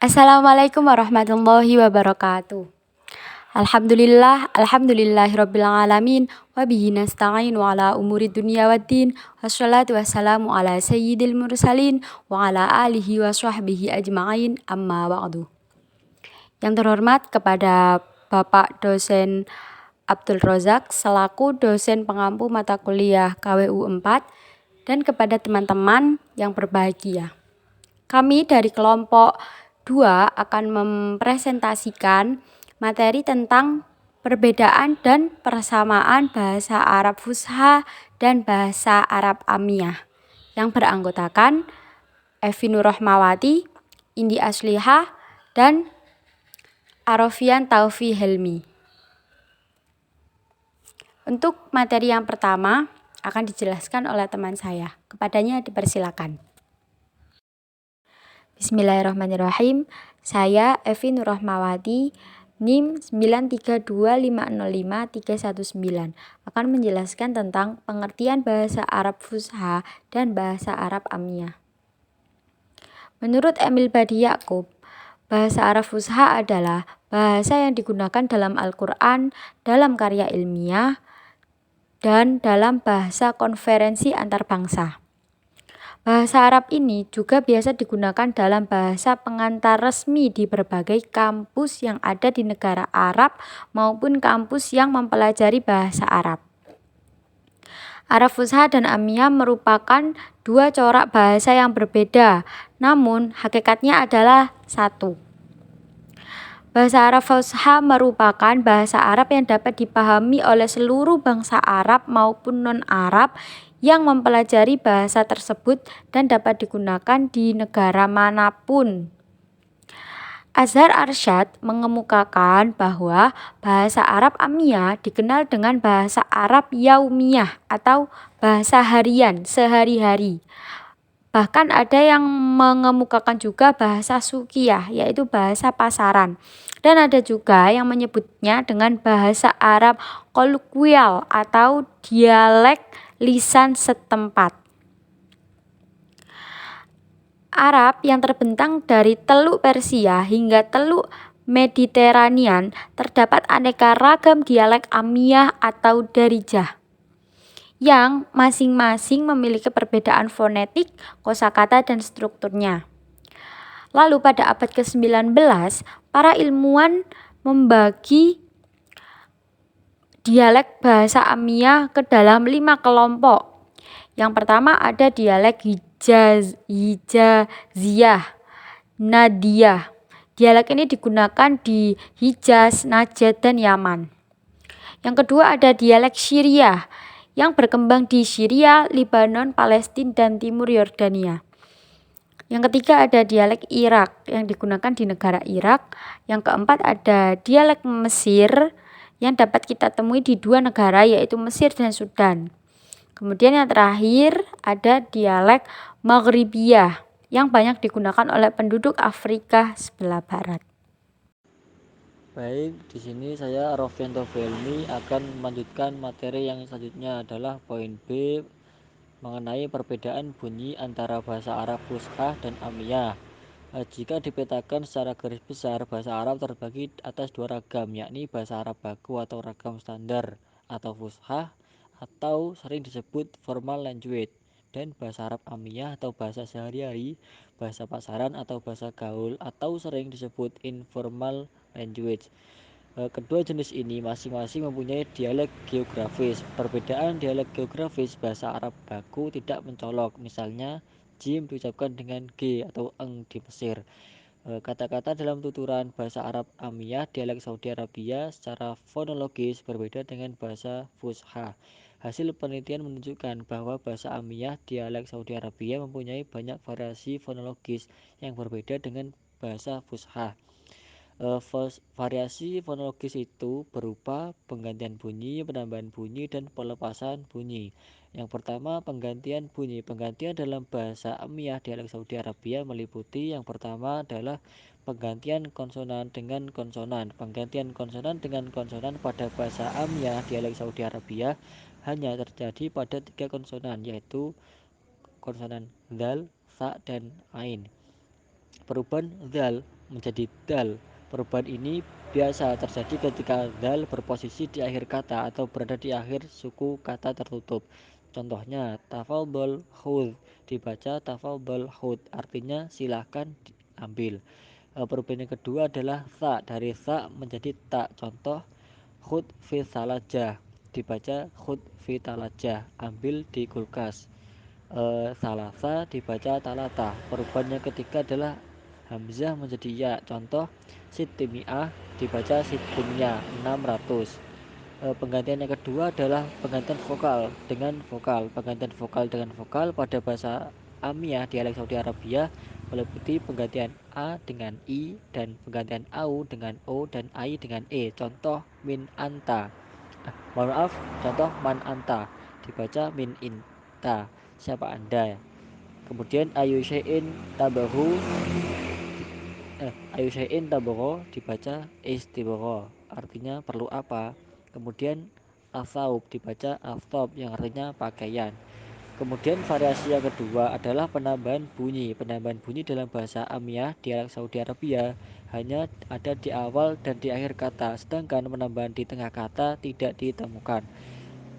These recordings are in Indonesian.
Assalamualaikum warahmatullahi wabarakatuh. Alhamdulillahirabbil alamin wa bihi nasta'in wa ala umuri dunya waddin wassalatu wassalamu ala sayyidil mursalin wa ala alihi wa sahbihi ajma'in amma ba'du. Yang terhormat kepada Bapak Dosen Abdul Rozak selaku dosen pengampu mata kuliah KWU 4 dan kepada teman-teman yang berbahagia. Kami dari kelompok 2 akan mempresentasikan materi tentang perbedaan dan persamaan bahasa Arab Fusha dan bahasa Arab Amiyah yang beranggotakan Evi Nurrohmawati, Indi Aslihah, dan Arofian Taufi Helmi. Untuk materi yang pertama akan dijelaskan oleh teman saya. Kepadanya dipersilakan. Bismillahirrahmanirrahim. Saya Evi Nurrohmawati, NIM 932505319 akan menjelaskan tentang pengertian bahasa Arab Fusha dan bahasa Arab Amiyah. Menurut Emil Badi Yaqub, bahasa Arab Fusha adalah bahasa yang digunakan dalam Al-Quran, dalam karya ilmiah, dan dalam bahasa konferensi antar bangsa. Bahasa Arab ini juga biasa digunakan dalam bahasa pengantar resmi di berbagai kampus yang ada di negara Arab maupun kampus yang mempelajari bahasa Arab. Arab Fusha dan Amiyah merupakan dua corak bahasa yang berbeda, namun hakikatnya adalah satu. Bahasa Arab Fusha merupakan bahasa Arab yang dapat dipahami oleh seluruh bangsa Arab maupun non-Arab yang mempelajari bahasa tersebut dan dapat digunakan di negara manapun. Azhar Arsyad mengemukakan bahwa bahasa Arab Amiyah dikenal dengan bahasa Arab Yaumiyah atau bahasa harian, sehari-hari. Bahkan ada yang mengemukakan juga bahasa Sukiyah, yaitu bahasa pasaran. Dan ada juga yang menyebutnya dengan bahasa Arab kolokwial atau dialek lisan setempat. Arab yang terbentang dari Teluk Persia hingga Teluk Mediteranian terdapat aneka ragam dialek Amiyah atau Darijah yang masing-masing memiliki perbedaan fonetik, kosakata, dan strukturnya. Lalu pada abad ke-19, para ilmuwan membagi dialek bahasa Amiyah ke dalam 5 kelompok. Yang pertama ada dialek Hijaziyah, Nadiyah. Dialek ini digunakan di Hijaz, Najd, dan Yaman. Yang kedua ada dialek Syriah yang berkembang di Syria, Lebanon, Palestina, dan Timur Yordania. Yang ketiga ada dialek Irak yang digunakan di negara Irak. Yang keempat ada dialek Mesir yang dapat kita temui di 2 negara yaitu Mesir dan Sudan. Kemudian yang terakhir ada dialek Maghribiyah yang banyak digunakan oleh penduduk Afrika sebelah barat. Baik, di sini saya Arofian Taufi Helmi akan melanjutkan materi yang selanjutnya adalah poin B mengenai perbedaan bunyi antara bahasa Arab Fusha dan Amiyah. Jika dipetakan secara garis besar, bahasa Arab terbagi atas 2 ragam, yakni bahasa Arab baku atau ragam standar atau Fusha atau sering disebut formal language, dan bahasa Arab Amiyah atau bahasa sehari-hari, bahasa pasaran atau bahasa gaul atau sering disebut informal language. Kedua jenis ini masing-masing mempunyai dialek geografis. Perbedaan dialek geografis bahasa Arab baku tidak mencolok, misalnya jim diucapkan dengan g atau eng di Mesir. Kata-kata dalam tuturan bahasa Arab Amiyah dialek Saudi Arabia secara fonologis berbeda dengan bahasa Fusha. Hasil penelitian menunjukkan bahwa bahasa Amiyah dialek Saudi Arabia mempunyai banyak variasi fonologis yang berbeda dengan bahasa Fusha. Variasi fonologis itu berupa penggantian bunyi, penambahan bunyi, dan pelepasan bunyi. Yang pertama, penggantian bunyi. Penggantian dalam bahasa Amiyah dialek Saudi Arabia meliputi yang pertama adalah penggantian konsonan dengan konsonan. Penggantian konsonan dengan konsonan pada bahasa Amiyah dialek Saudi Arabia hanya terjadi pada 3 konsonan, yaitu konsonan dal, sa, dan ain. perubahan zal menjadi dal. Perubahan ini biasa terjadi ketika zal berposisi di akhir kata atau berada di akhir suku kata tertutup. Contohnya, tafadhol khudh dibaca tafadhol khudh, artinya silahkan ambil. Perubahan yang kedua adalah sa, dari sa menjadi ta. Contoh, khud fi salajah dibaca khud fi talajah, ambil di kulkas. Salasa dibaca talata. Perubahan yang ketiga adalah hamzah menjadi ya. Contoh, sitimiah dibaca sitimia 600. Penggantian yang kedua adalah penggantian vokal dengan vokal. Penggantian vokal dengan vokal pada bahasa Amiyah dialek Saudi Arabia meliputi penggantian a dengan i dan penggantian au dengan o dan ai dengan e. Contoh, min anta. Mohon maaf, contoh man anta dibaca min inta, siapa anda. Kemudian ayu syai'in tabahu ayu syai'in tabagho dibaca istibagho, artinya perlu apa. Kemudian asaub dibaca astob, yang artinya pakaian. Kemudian variasi yang kedua adalah penambahan bunyi. Penambahan bunyi dalam bahasa Amiyah dialek Saudi Arabia hanya ada di awal dan di akhir kata, sedangkan penambahan di tengah kata tidak ditemukan.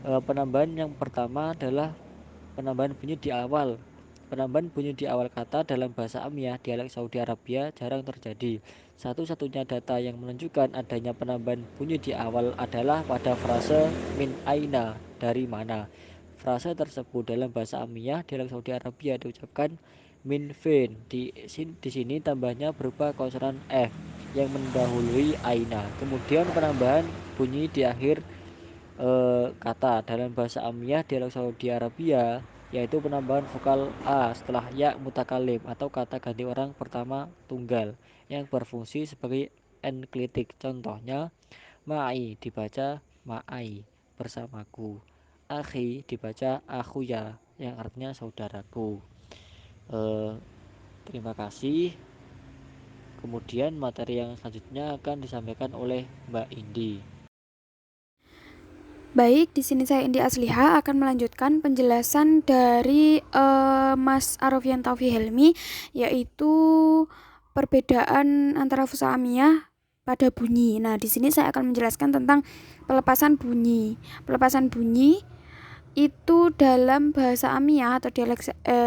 Penambahan yang pertama adalah penambahan bunyi di awal. Penambahan bunyi di awal kata dalam bahasa Amiyah dialek Saudi Arabia jarang terjadi. Satu-satunya data yang menunjukkan adanya penambahan bunyi di awal adalah pada frase min aina, dari mana. Frase tersebut dalam bahasa Amiyah dialek Saudi Arabia diucapkan min fin. Di sini tambahnya berupa konsonan f yang mendahului aina. Kemudian penambahan bunyi di akhir kata dalam bahasa Amiyah dialek Saudi Arabia, yaitu penambahan vokal a setelah ya mutakalim atau kata ganti orang pertama tunggal yang berfungsi sebagai enklitik. Contohnya, ma'i dibaca ma'ai, bersamaku. Akhi dibaca akhuya, yang artinya saudaraku. Terima kasih. Kemudian materi yang selanjutnya akan disampaikan oleh Mbak Indi. Baik, di sini saya Indi Asliha akan melanjutkan penjelasan dari Mas Arofyan Taufi Helmi, yaitu perbedaan antara fusha amiyah pada bunyi. Nah, di sini saya akan menjelaskan tentang pelepasan bunyi. Pelepasan bunyi itu dalam bahasa amiyah atau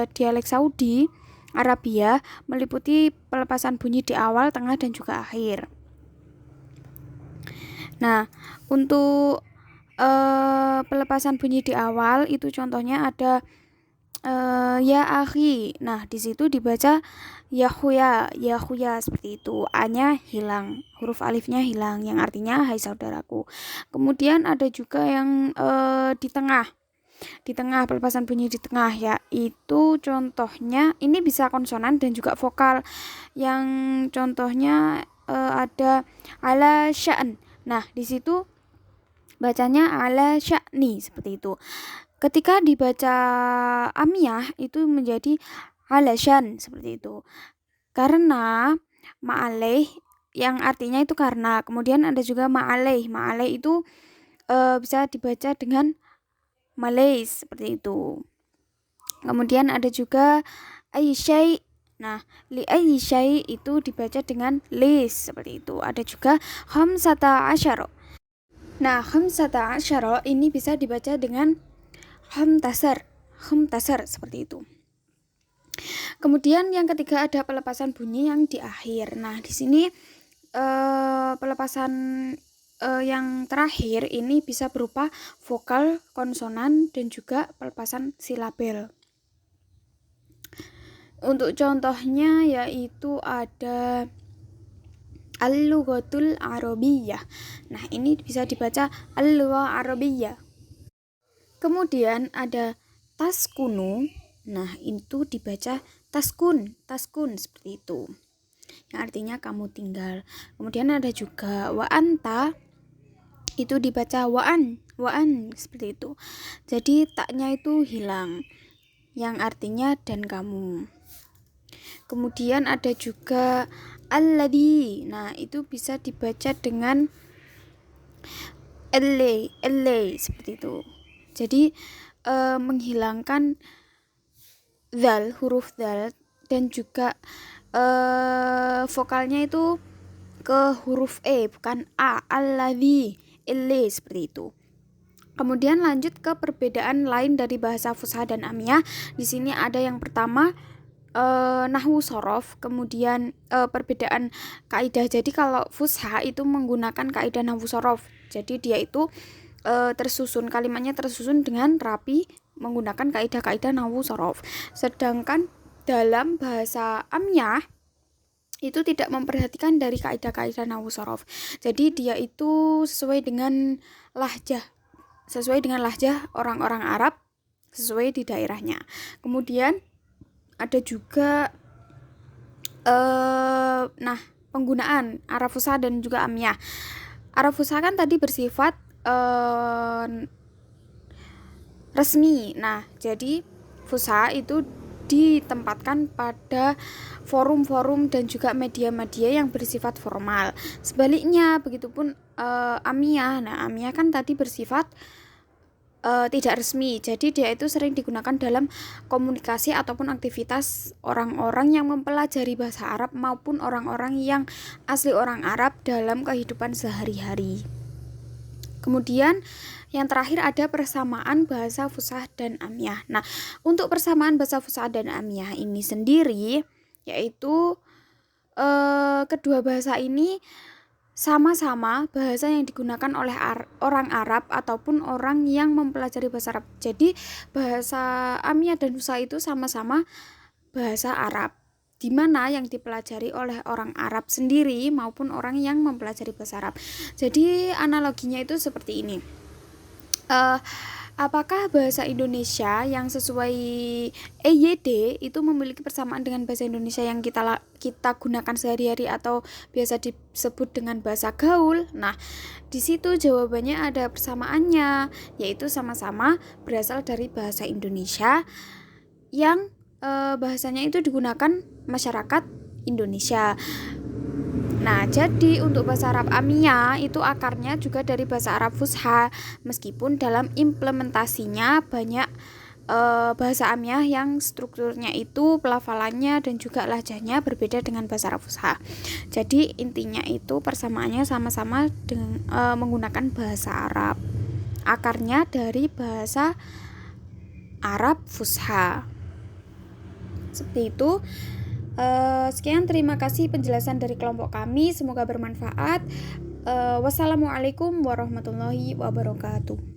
dialek Saudi Arabia meliputi pelepasan bunyi di awal, tengah, dan juga akhir. Nah, untuk pelepasan bunyi di awal itu contohnya ada ya akhi. Nah, di situ dibaca ya huya seperti itu. A-nya hilang, huruf alifnya hilang, yang artinya hai saudaraku. Kemudian ada juga yang di tengah. Di tengah, pelepasan bunyi di tengah, yaitu contohnya ini bisa konsonan dan juga vokal. Yang contohnya ada ala sya'n. Nah, di situ bacanya ala sya'ni seperti itu. Ketika dibaca amiyah itu menjadi ala syan seperti itu. Karena ma'alaih yang artinya itu karena. Kemudian ada juga ma'alaih. Ma'alaih itu bisa dibaca dengan malais seperti itu. Kemudian ada juga aisyai. Nah, li aisyai itu dibaca dengan lis seperti itu. Ada juga khamsata asyara. Nah, khamsata asyara ini bisa dibaca dengan khamtasar seperti itu. Kemudian yang ketiga ada pelepasan bunyi yang di akhir. Nah, di sini pelepasan yang terakhir ini bisa berupa vokal, konsonan, dan juga pelepasan silabel. Untuk contohnya yaitu ada al-lughatul arabiyyah. Nah, ini bisa dibaca al-lugha arabiyyah. Kemudian ada taskunu. Nah, itu dibaca taskun seperti itu. Yang artinya kamu tinggal. Kemudian ada juga wa anta. Itu dibaca wa'an seperti itu. Jadi taknya itu hilang. Yang artinya dan kamu. Kemudian ada juga alladhi. Nah, itu bisa dibaca dengan elle seperti itu. Jadi menghilangkan zal, huruf zal, dan juga vokalnya itu ke huruf E bukan A, alladzi, illi, seperti itu. Kemudian lanjut ke perbedaan lain dari bahasa fusha dan amiyah. Di sini ada yang pertama nahwu sorof, kemudian perbedaan kaidah. Jadi kalau fusha itu menggunakan kaidah nahwu sorof. Jadi dia itu tersusun, kalimatnya tersusun dengan rapi menggunakan kaidah-kaidah nahwu sorof. Sedangkan dalam bahasa amiyah itu tidak memperhatikan dari kaidah-kaidah nahwu sorof. Jadi dia itu sesuai dengan lahjah orang-orang Arab sesuai di daerahnya. Kemudian ada juga penggunaan Arab fusha dan juga amiyah. Arab fusha kan tadi bersifat resmi. Nah, jadi fusha itu ditempatkan pada forum-forum dan juga media-media yang bersifat formal. Sebaliknya, begitupun amiyah. Nah, amiyah kan tadi bersifat tidak resmi. Jadi dia itu sering digunakan dalam komunikasi ataupun aktivitas orang-orang yang mempelajari bahasa Arab maupun orang-orang yang asli orang Arab dalam kehidupan sehari-hari. Kemudian yang terakhir ada persamaan bahasa fusha dan amiyah. Nah, untuk persamaan bahasa fusha dan amiyah ini sendiri yaitu kedua bahasa ini sama-sama bahasa yang digunakan oleh orang Arab ataupun orang yang mempelajari bahasa Arab. Jadi bahasa amiyah dan fusha itu sama-sama bahasa Arab, di mana yang dipelajari oleh orang Arab sendiri maupun orang yang mempelajari bahasa Arab. Jadi analoginya itu seperti ini. Apakah bahasa Indonesia yang sesuai EYD itu memiliki persamaan dengan bahasa Indonesia yang kita gunakan sehari-hari atau biasa disebut dengan bahasa gaul? Nah, di situ jawabannya ada persamaannya, yaitu sama-sama berasal dari bahasa Indonesia yang bahasanya itu digunakan masyarakat Indonesia. Nah, jadi untuk bahasa Arab amiyah itu akarnya juga dari bahasa Arab fusha, meskipun dalam implementasinya banyak bahasa amiyah yang strukturnya itu pelafalannya dan juga lahjahnya berbeda dengan bahasa Arab fusha. Jadi intinya itu persamaannya sama-sama dengan menggunakan bahasa Arab. Akarnya dari bahasa Arab fusha. Seperti itu. Sekian, terima kasih penjelasan dari kelompok kami, semoga bermanfaat. Wassalamualaikum warahmatullahi wabarakatuh.